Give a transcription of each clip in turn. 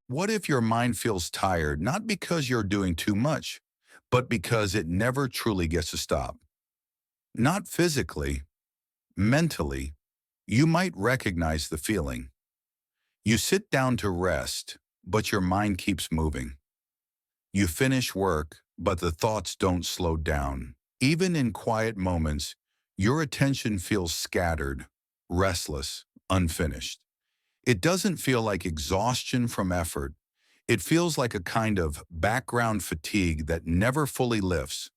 What if your mind feels tired, not because you're doing too much, but because it never truly gets to stop? Not physically, mentally, you might recognize the feeling. You sit down to rest, but your mind keeps moving. You finish work, but the thoughts don't slow down. Even in quiet moments, your attention feels scattered, restless, unfinished. It doesn't feel like exhaustion from effort. It feels like a kind of background fatigue that never fully lifts.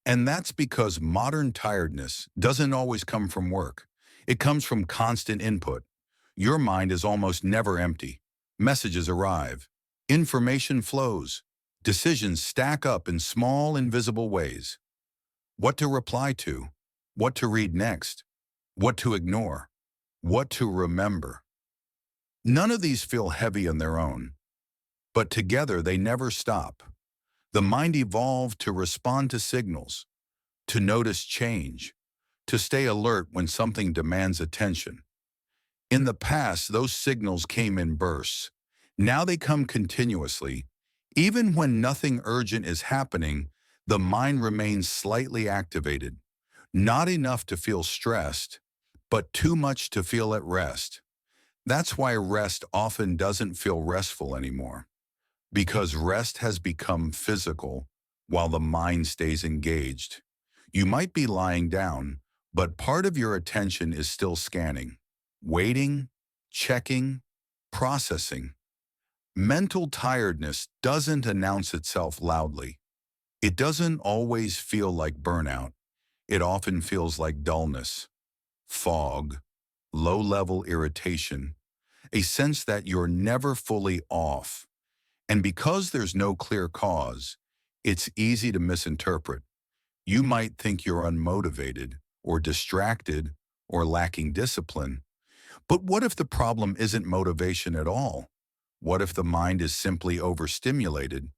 And that's because modern tiredness doesn't always come from work. It comes from constant input. Your mind is almost never empty. Messages arrive. Information flows. Decisions stack up in small, invisible ways. What to reply to, what to read next, what to ignore, what to remember. None of these feel heavy on their own, but together they never stop. The mind evolved to respond to signals, to notice change, to stay alert when something demands attention. In the past, those signals came in bursts. Now they come continuously. Even when nothing urgent is happening, the mind remains slightly activated. Not enough to feel stressed, but too much to feel at rest. That's why rest often doesn't feel restful anymore, because rest has become physical while the mind stays engaged. You might be lying down, but part of your attention is still scanning, waiting, checking, processing. Mental tiredness doesn't announce itself loudly. It doesn't always feel like burnout. It often feels like dullness, fog, low-level irritation, a sense that you're never fully off. And because there's no clear cause, it's easy to misinterpret. You might think you're unmotivated or distracted or lacking discipline. But what if the problem isn't motivation at all? What if the mind is simply overstimulated?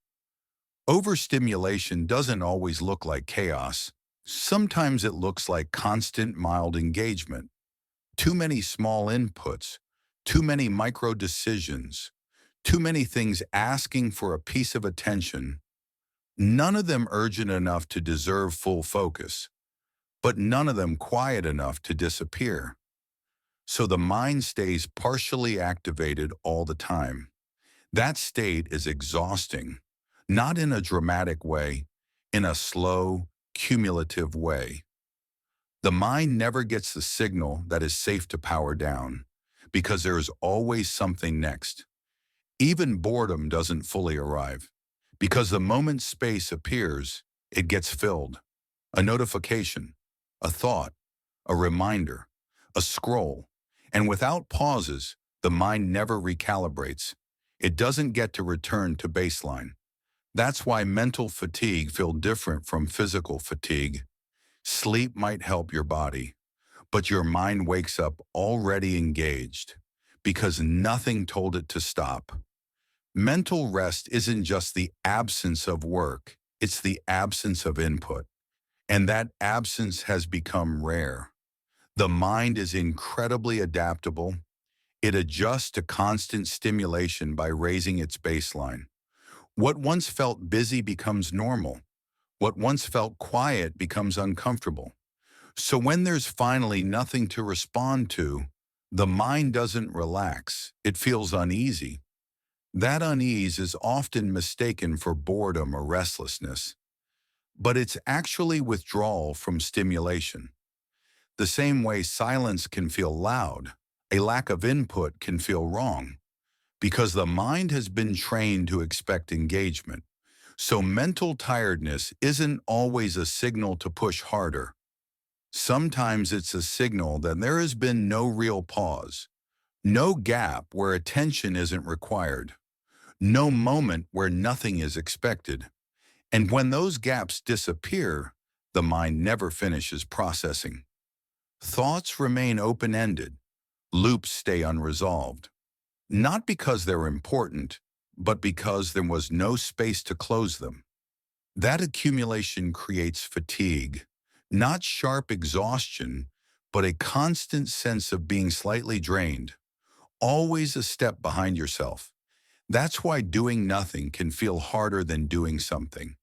Overstimulation doesn't always look like chaos. Sometimes it looks like constant mild engagement. Too many small inputs, too many micro decisions, too many things asking for a piece of attention. None of them urgent enough to deserve full focus, but none of them quiet enough to disappear. So the mind stays partially activated all the time. That state is exhausting, not in a dramatic way, in a slow, cumulative way. The mind never gets the signal that is safe to power down, because there is always something next. Even boredom doesn't fully arrive, because the moment space appears, it gets filled. A notification, a thought, a reminder, a scroll, and without pauses, the mind never recalibrates. It doesn't get to return to baseline. That's why mental fatigue feels different from physical fatigue. Sleep might help your body, but your mind wakes up already engaged because nothing told it to stop. Mental rest isn't just the absence of work, it's the absence of input. And that absence has become rare. The mind is incredibly adaptable. It adjusts to constant stimulation by raising its baseline. What once felt busy becomes normal. What once felt quiet becomes uncomfortable. So when there's finally nothing to respond to, the mind doesn't relax. It feels uneasy. That unease is often mistaken for boredom or restlessness, but it's actually withdrawal from stimulation. The same way silence can feel loud, a lack of input can feel wrong, because the mind has been trained to expect engagement. So mental tiredness isn't always a signal to push harder. Sometimes it's a signal that there has been no real pause, no gap where attention isn't required, no moment where nothing is expected. And when those gaps disappear, the mind never finishes processing. Thoughts remain open-ended, loops stay unresolved, not because they're important, but because there was no space to close them. That accumulation creates fatigue, not sharp exhaustion, but a constant sense of being slightly drained, always a step behind yourself. That's why doing nothing can feel harder than doing something.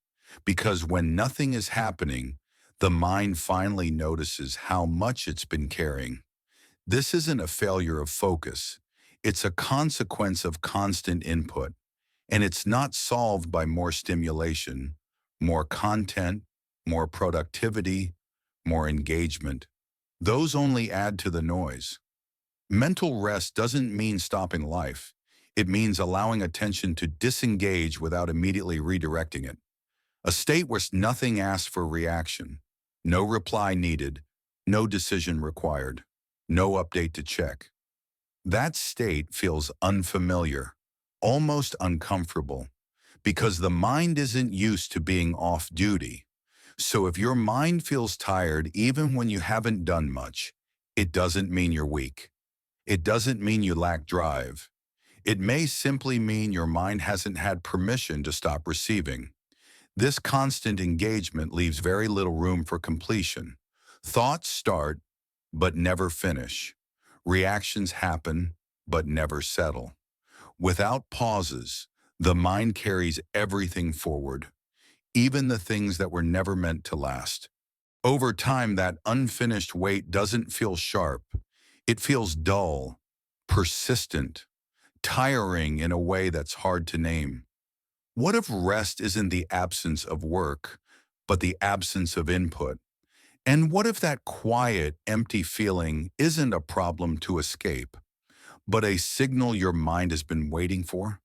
Because when nothing is happening, the mind finally notices how much it's been carrying. This isn't a failure of focus. It's a consequence of constant input. And it's not solved by more stimulation, more content, more productivity, more engagement. Those only add to the noise. Mental rest doesn't mean stopping life. It means allowing attention to disengage without immediately redirecting it. A state where nothing asks for reaction, no reply needed, no decision required, no update to check. That state feels unfamiliar, almost uncomfortable, because the mind isn't used to being off duty. So if your mind feels tired even when you haven't done much, it doesn't mean you're weak. It doesn't mean you lack drive. It may simply mean your mind hasn't had permission to stop receiving. This constant engagement leaves very little room for completion. Thoughts start, but never finish. Reactions happen, but never settle. Without pauses, the mind carries everything forward, even the things that were never meant to last. Over time, that unfinished weight doesn't feel sharp. It feels dull, persistent, tiring in a way that's hard to name. What if rest isn't the absence of work, but the absence of input? And what if that quiet, empty feeling isn't a problem to escape, but a signal your mind has been waiting for?